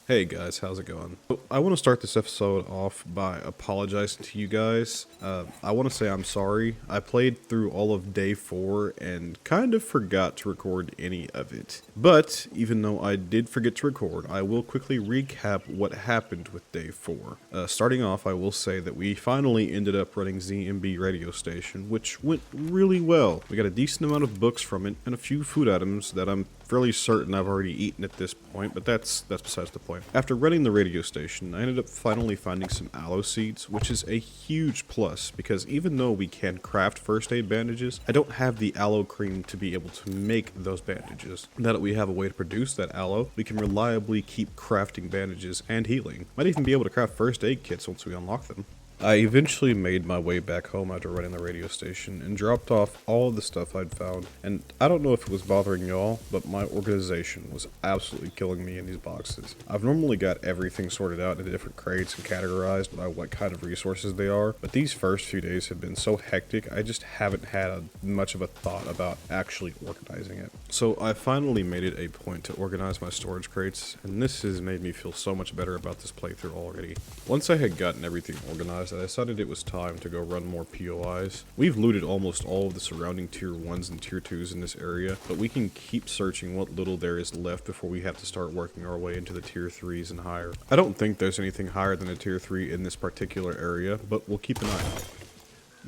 Hey guys, how's it going? So, I want to start this episode off by apologizing to you guys. I want to say I'm sorry. I played through all of day 4 and kind of forgot to record any of it. But even though I did forget to record, I will quickly recap what happened with day 4. Starting off, I will say that we finally ended up running ZMB radio station, which went really well. We got a decent amount of books from it and a few food items that I'm fairly certain I've already eaten at this point, but that's besides the point. After running the radio station, I ended up finally finding some aloe seeds, which is a huge plus, because even though we can craft first aid bandages, I don't have the aloe cream to be able to make those bandages. Now that we have a way to produce that aloe, we can reliably keep crafting bandages and healing. Might even be able to craft first aid kits once we unlock them. I eventually made my way back home after running the radio station and dropped off all of the stuff I'd found, and I don't know if it was bothering y'all, but my organization was absolutely killing me in these boxes. I've normally got everything sorted out into different crates and categorized by what kind of resources they are, but these first few days have been so hectic I just haven't had much of a thought about actually organizing it. So I finally made it a point to organize my storage crates, and this has made me feel so much better about this playthrough already. Once I had gotten everything organized, I decided it was time to go run more POIs. We've looted almost all of the surrounding tier 1s and tier 2s in this area, but we can keep searching what little there is left before we have to start working our way into the tier 3s and higher. I don't think there's anything higher than a tier 3 in this particular area, but we'll keep an eye out.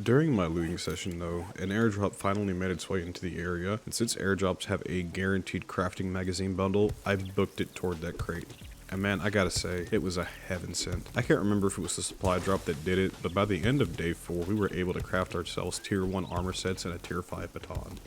During my looting session though, an airdrop finally made its way into the area, and since airdrops have a guaranteed crafting magazine bundle, I booked it toward that crate. And man, I gotta say, it was a heaven sent. I can't remember if it was the supply drop that did it, but by the end of day 4, we were able to craft ourselves tier 1 armor sets and a tier 5 baton.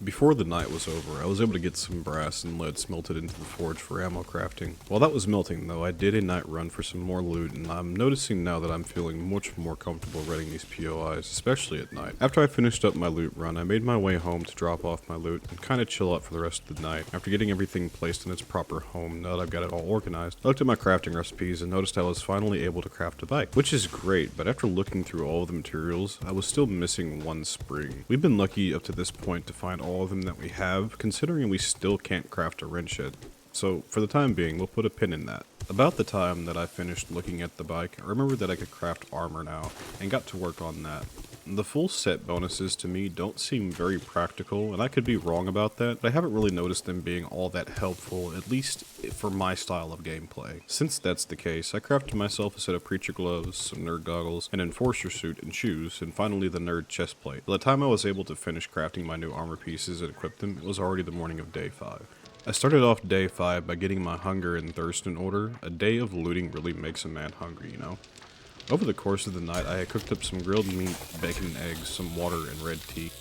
Before the night was over, I was able to get some brass and lead smelted into the forge for ammo crafting. While that was melting though, I did a night run for some more loot, and I'm noticing now that I'm feeling much more comfortable running these POIs, especially at night. After I finished up my loot run, I made my way home to drop off my loot and kinda chill out for the rest of the night. After getting everything placed in its proper home, now that I've got it all organized, I looked at my crafting recipes and noticed I was finally able to craft a bike, which is great, but after looking through all of the materials, I was still missing one spring. We've been lucky up to this point to find all of them that we have, considering we still can't craft a wrench yet. So for the time being, we'll put a pin in that. About the time that I finished looking at the bike, I remembered that I could craft armor now, and got to work on that. The full set bonuses to me don't seem very practical, and I could be wrong about that, but I haven't really noticed them being all that helpful, at least for my style of gameplay. Since that's the case, I crafted myself a set of preacher gloves, some nerd goggles, an enforcer suit and shoes, and finally the nerd chest plate. By the time I was able to finish crafting my new armor pieces and equip them, it was already the morning of day 5. I started off day 5 by getting my hunger and thirst in order. A day of looting really makes a man hungry, you know? Over the course of the night, I had cooked up some grilled meat, bacon and eggs, some water, and red tea.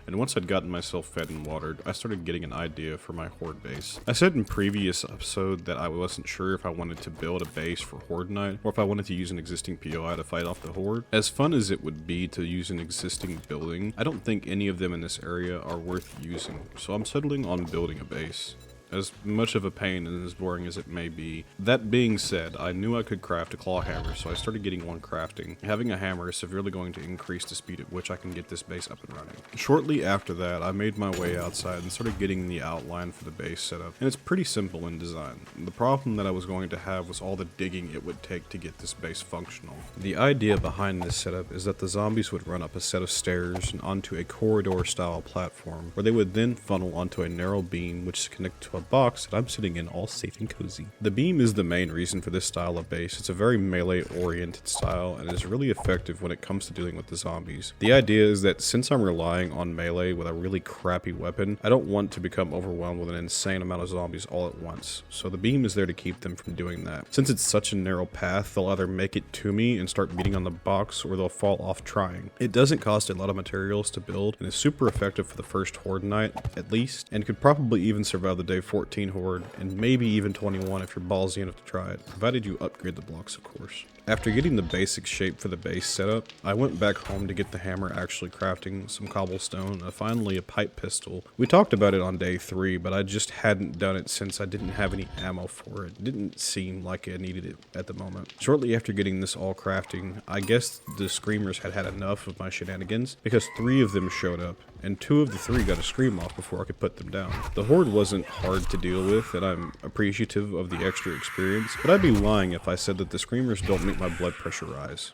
And once I'd gotten myself fed and watered, I started getting an idea for my horde base. I said in previous episode that I wasn't sure if I wanted to build a base for horde night, or if I wanted to use an existing POI to fight off the horde. As fun as it would be to use an existing building, I don't think any of them in this area are worth using, so I'm settling on building a base. As much of a pain and as boring as it may be. That being said, I knew I could craft a claw hammer, so I started getting one crafting. Having a hammer is severely going to increase the speed at which I can get this base up and running. Shortly after that, I made my way outside and started getting the outline for the base setup, and it's pretty simple in design. The problem that I was going to have was all the digging it would take to get this base functional. The idea behind this setup is that the zombies would run up a set of stairs and onto a corridor style platform, where they would then funnel onto a narrow beam which is connected to a box that I'm sitting in all safe and cozy. The beam is the main reason for this style of base. It's a very melee oriented style and is really effective when it comes to dealing with the zombies. The idea is that since I'm relying on melee with a really crappy weapon, I don't want to become overwhelmed with an insane amount of zombies all at once, so the beam is there to keep them from doing that. Since it's such a narrow path, they'll either make it to me and start beating on the box, or they'll fall off trying. It doesn't cost a lot of materials to build and is super effective for the first horde night, at least, and could probably even survive the day 14 horde, and maybe even 21 if you're ballsy enough to try it, provided you upgrade the blocks of course. After getting the basic shape for the base setup, I went back home to get the hammer actually crafting, some cobblestone, and finally a pipe pistol. We talked about it on day 3, but I just hadn't done it since I didn't have any ammo for it. It didn't seem like I needed it at the moment. Shortly after getting this all crafting, I guess the screamers had had enough of my shenanigans, because 3 of them showed up, and 2 of the 3 got a scream off before I could put them down. The horde wasn't hard to deal with, and I'm appreciative of the extra experience, but I'd be lying if I said that the screamers don't make my blood pressure rise.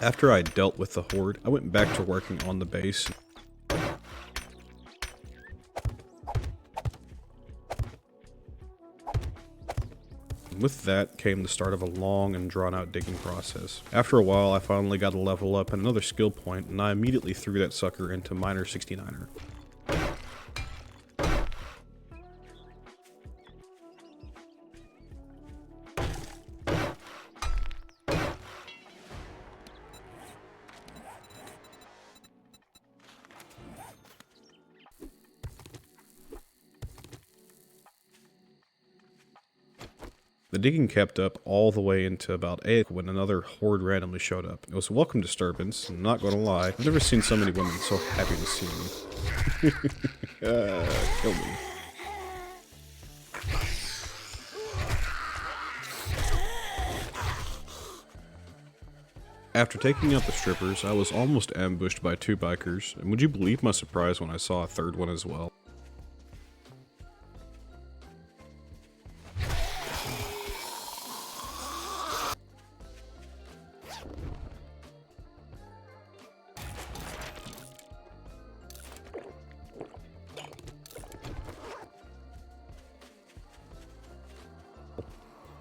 After I dealt with the horde, I went back to working on the base. With that came the start of a long and drawn out digging process. After a while, I finally got a level up and another skill point, and I immediately threw that sucker into Miner 69er. The digging kept up all the way into about 8 when another horde randomly showed up. It was a welcome disturbance, and not gonna lie, I've never seen so many women so happy to see me. Kill me. After taking out the strippers, I was almost ambushed by 2 bikers, and would you believe my surprise when I saw a 3rd one as well?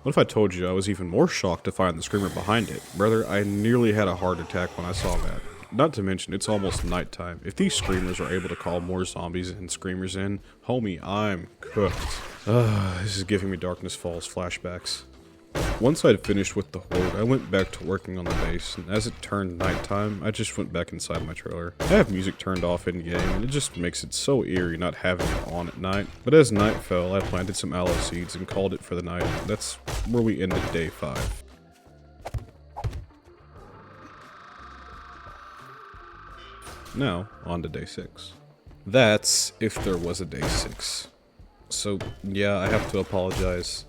What if I told you I was even more shocked to find the screamer behind it? Brother, I nearly had a heart attack when I saw that. Not to mention, it's almost nighttime. If these screamers are able to call more zombies and screamers in, homie, I'm cooked. This is giving me Darkness Falls flashbacks. Once I'd finished with the horde, I went back to working on the base, and as it turned nighttime, I just went back inside my trailer. I have music turned off in-game, and it just makes it so eerie not having it on at night. But as night fell, I planted some aloe seeds and called it for the night. That's where we ended day 5. Now, on to day 6. That's if there was a day 6. So, yeah, I have to apologize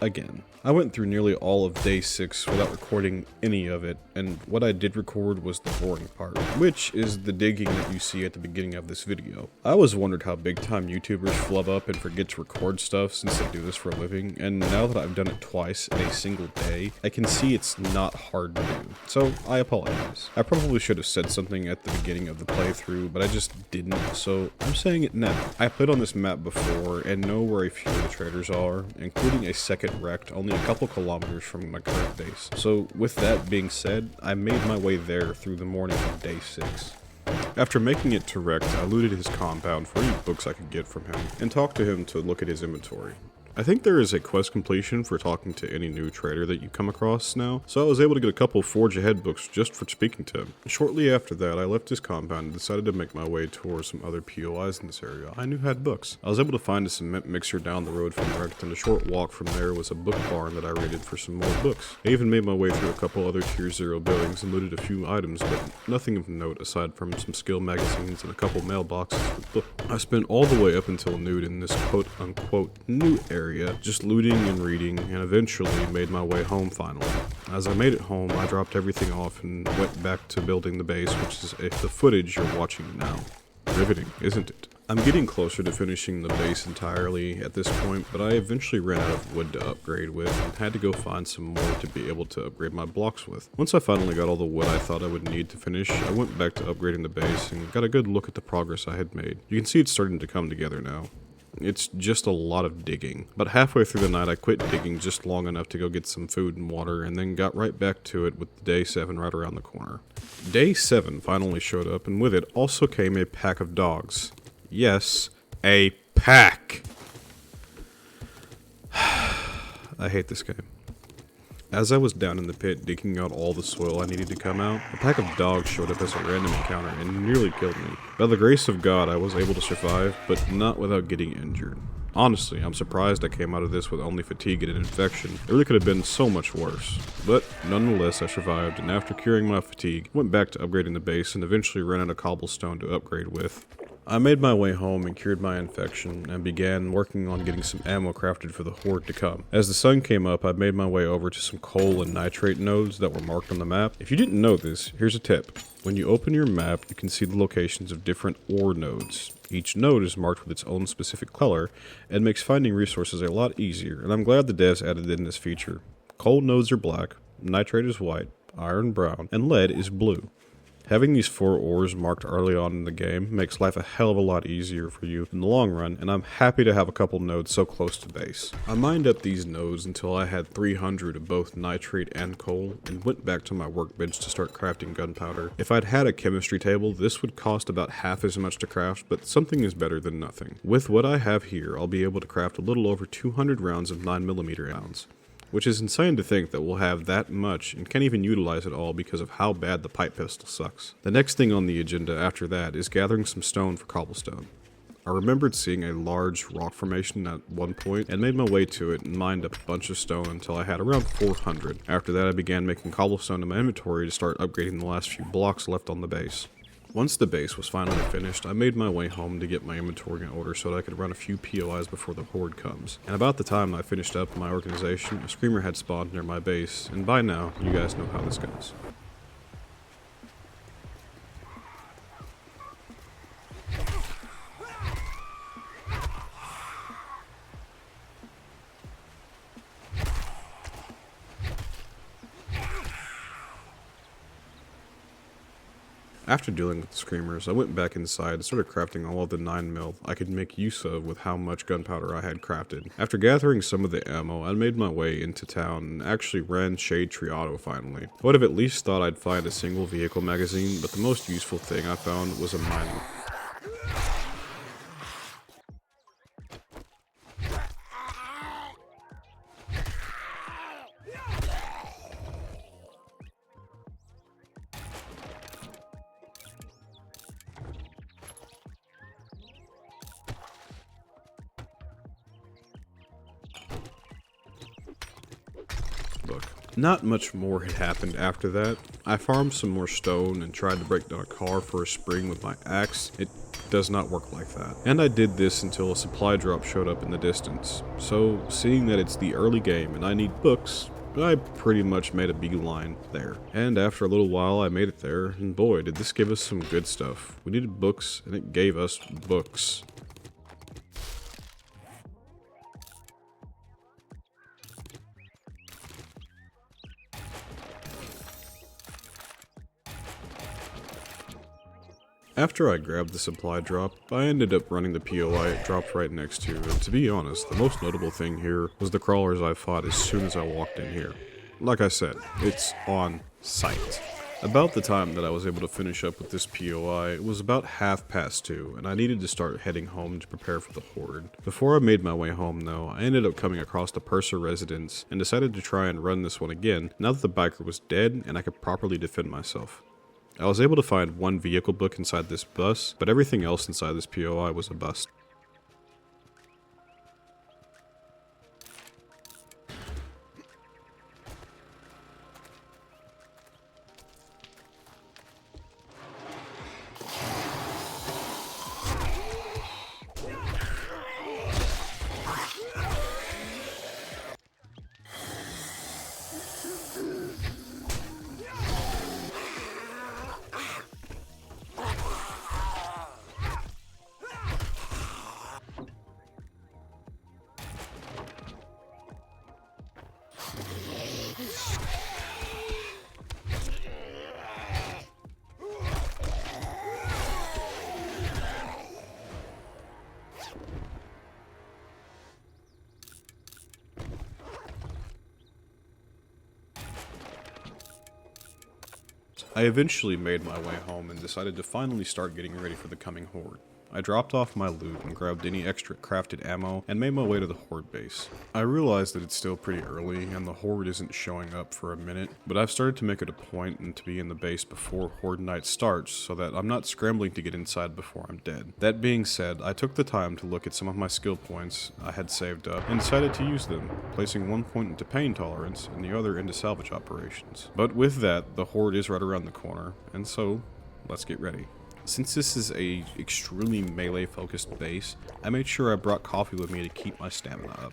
again. I went through nearly all of day 6 without recording any of it, and what I did record was the boring part, which is the digging that you see at the beginning of this video. I always wondered how big time YouTubers flub up and forget to record stuff since they do this for a living, and now that I've done it twice in a single day, I can see it's not hard to do, so I apologize. I probably should have said something at the beginning of the playthrough, but I just didn't, so I'm saying it now. I played on this map before and know where a few of the traders are, including a second wrecked only a couple kilometers from my current base. So with that being said, I made my way there through the morning of day 6. After making it to Rex, I looted his compound for any books I could get from him, and talked to him to look at his inventory. I think there is a quest completion for talking to any new trader that you come across now, so I was able to get a couple Forge Ahead books just for speaking to him. Shortly after that, I left his compound and decided to make my way towards some other POIs in this area I knew had books. I was able to find a cement mixer down the road from Rex, and a short walk from there was a book barn that I raided for some more books. I even made my way through a couple other Tier 0 buildings and looted a few items, but nothing of note aside from some skill magazines and a couple mailboxes with books. I spent all the way up until noon in this quote-unquote new area, just looting and reading, and eventually made my way home finally. As I made it home, I dropped everything off and went back to building the base, which is the footage you're watching now. Riveting, isn't it? I'm getting closer to finishing the base entirely at this point, but I eventually ran out of wood to upgrade with and had to go find some more to be able to upgrade my blocks with. Once I finally got all the wood I thought I would need to finish, I went back to upgrading the base and got a good look at the progress I had made. You can see it's starting to come together now. It's just a lot of digging. But halfway through the night I quit digging just long enough to go get some food and water, and then got right back to it with day 7 right around the corner. Day 7 finally showed up, and with it also came a pack of dogs. Yes, a pack! I hate this game. As I was down in the pit digging out all the soil I needed to come out, a pack of dogs showed up as a random encounter and nearly killed me. By the grace of God, I was able to survive, but not without getting injured. Honestly, I'm surprised I came out of this with only fatigue and an infection. It really could have been so much worse. But nonetheless, I survived, and after curing my fatigue, went back to upgrading the base and eventually ran out of cobblestone to upgrade with. I made my way home and cured my infection, and began working on getting some ammo crafted for the horde to come. As the sun came up, I made my way over to some coal and nitrate nodes that were marked on the map. If you didn't know this, here's a tip. When you open your map, you can see the locations of different ore nodes. Each node is marked with its own specific color, and makes finding resources a lot easier, and I'm glad the devs added in this feature. Coal nodes are black, nitrate is white, iron brown, and lead is blue. Having these 4 ores marked early on in the game makes life a hell of a lot easier for you in the long run, and I'm happy to have a couple nodes so close to base. I mined up these nodes until I had 300 of both nitrate and coal, and went back to my workbench to start crafting gunpowder. If I'd had a chemistry table, this would cost about half as much to craft, but something is better than nothing. With what I have here, I'll be able to craft a little over 200 rounds of 9mm rounds. Which is insane to think that we'll have that much and can't even utilize it all because of how bad the pipe pistol sucks. The next thing on the agenda after that is gathering some stone for cobblestone. I remembered seeing a large rock formation at one point and made my way to it and mined up a bunch of stone until I had around 400. After that I began making cobblestone in my inventory to start upgrading the last few blocks left on the base. Once the base was finally finished, I made my way home to get my inventory in order so that I could run a few POIs before the horde comes. And about the time I finished up my organization, a screamer had spawned near my base, and by now, you guys know how this goes. After dealing with the screamers, I went back inside and started crafting all of the 9mm I could make use of with how much gunpowder I had crafted. After gathering some of the ammo, I made my way into town and actually ran Shade Tree Auto finally. I would have at least thought I'd find a single vehicle magazine, but the most useful thing I found was a mining. Not much more had happened after that. I farmed some more stone and tried to break down a car for a spring with my axe. It does not work like that. And I did this until a supply drop showed up in the distance. So, seeing that it's the early game and I need books, I pretty much made a beeline there. And after a little while I made it there, and boy did this give us some good stuff. We needed books, and it gave us books. After I grabbed the supply drop, I ended up running the POI it dropped right next to, and to be honest, the most notable thing here was the crawlers I fought as soon as I walked in here. Like I said, it's on site. About the time that I was able to finish up with this POI, it was about 2:30, and I needed to start heading home to prepare for the horde. Before I made my way home though, I ended up coming across the Purser residence and decided to try and run this one again now that the biker was dead and I could properly defend myself. I was able to find one vehicle book inside this bus, but everything else inside this POI was a bust. I eventually made my way home and decided to finally start getting ready for the coming horde. I dropped off my loot and grabbed any extra crafted ammo and made my way to the horde base. I realized that it's still pretty early and the horde isn't showing up for a minute, but I've started to make it a point and to be in the base before horde night starts so that I'm not scrambling to get inside before I'm dead. That being said, I took the time to look at some of my skill points I had saved up and decided to use them, placing one point into pain tolerance and the other into salvage operations. But with that, the horde is right around the corner, and so let's get ready. Since this is a extremely melee focused base, I made sure I brought coffee with me to keep my stamina up.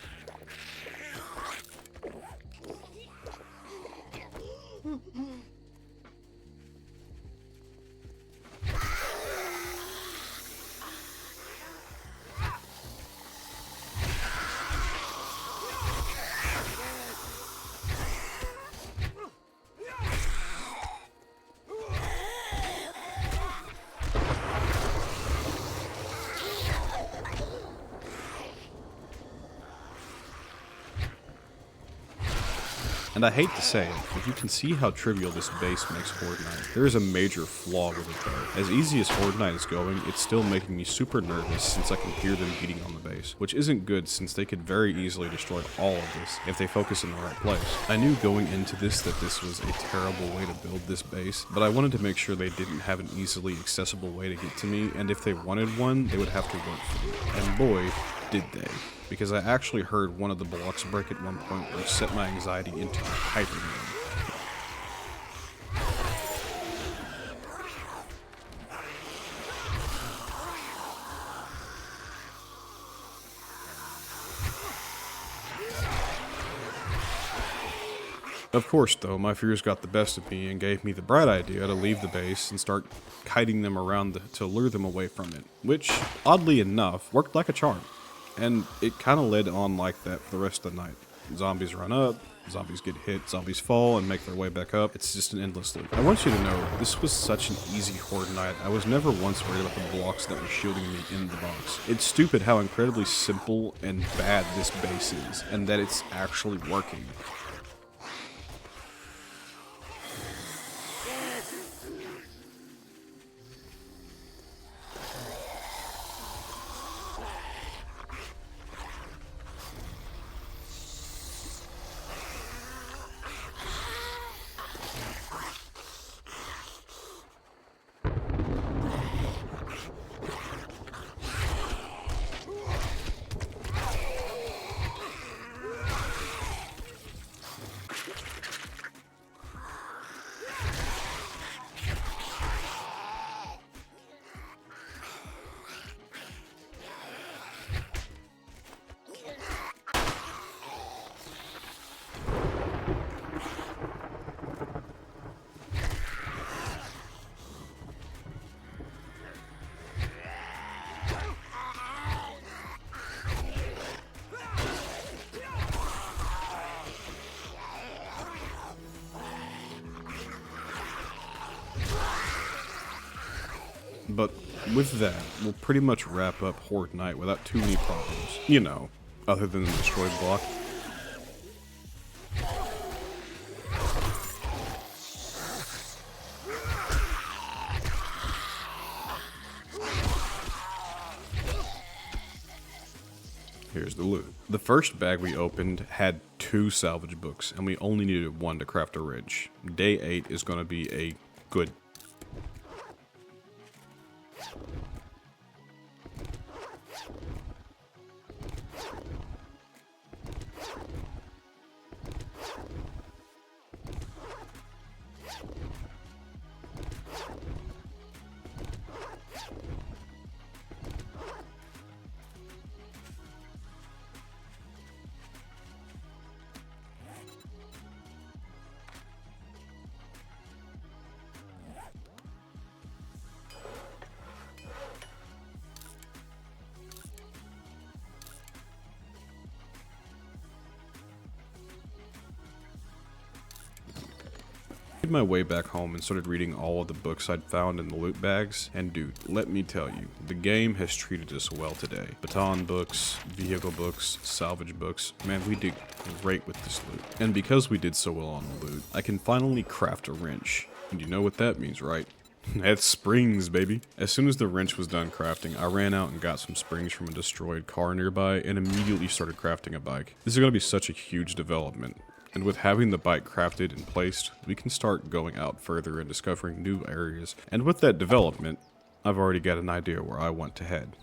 And I hate to say it, but you can see how trivial this base makes Horde Night. There is a major flaw with it though. As easy as Horde Night is going, it's still making me super nervous since I can hear them beating on the base, which isn't good since they could very easily destroy all of this if they focus in the right place. I knew going into this that this was a terrible way to build this base, but I wanted to make sure they didn't have an easily accessible way to get to me, and if they wanted one, they would have to work for me. And boy, did they. Because I actually heard one of the blocks break at one point which set my anxiety into hyper mode. Of course, though, my fears got the best of me and gave me the bright idea to leave the base and start kiting them around to lure them away from it, which, oddly enough, worked like a charm. And it kind of led on like that for the rest of the night. Zombies run up, zombies get hit, zombies fall and make their way back up. It's just an endless loop. I want you to know, this was such an easy horde night. I was never once worried about the blocks that were shielding me in the box. It's stupid how incredibly simple and bad this base is, and that it's actually working. But with that, we'll pretty much wrap up Horde Night without too many problems. You know, other than the destroyed block. here's the loot. The first bag we opened had 2 salvage books, and we only needed 1 to craft a wrench. Day 8 is going to be a good. Made my way back home and started reading all of the books I'd found in the loot bags, and dude, let me tell you, the game has treated us well today. Baton books, vehicle books, salvage books, man, we did great with this loot. And because we did so well on the loot, I can finally craft a wrench. And you know what that means, right? That's springs, baby. As soon as the wrench was done crafting, I ran out and got some springs from a destroyed car nearby and immediately started crafting a bike. This is going to be such a huge development. And with having the bike crafted and placed, we can start going out further and discovering new areas. And with that development, I've already got an idea where I want to head.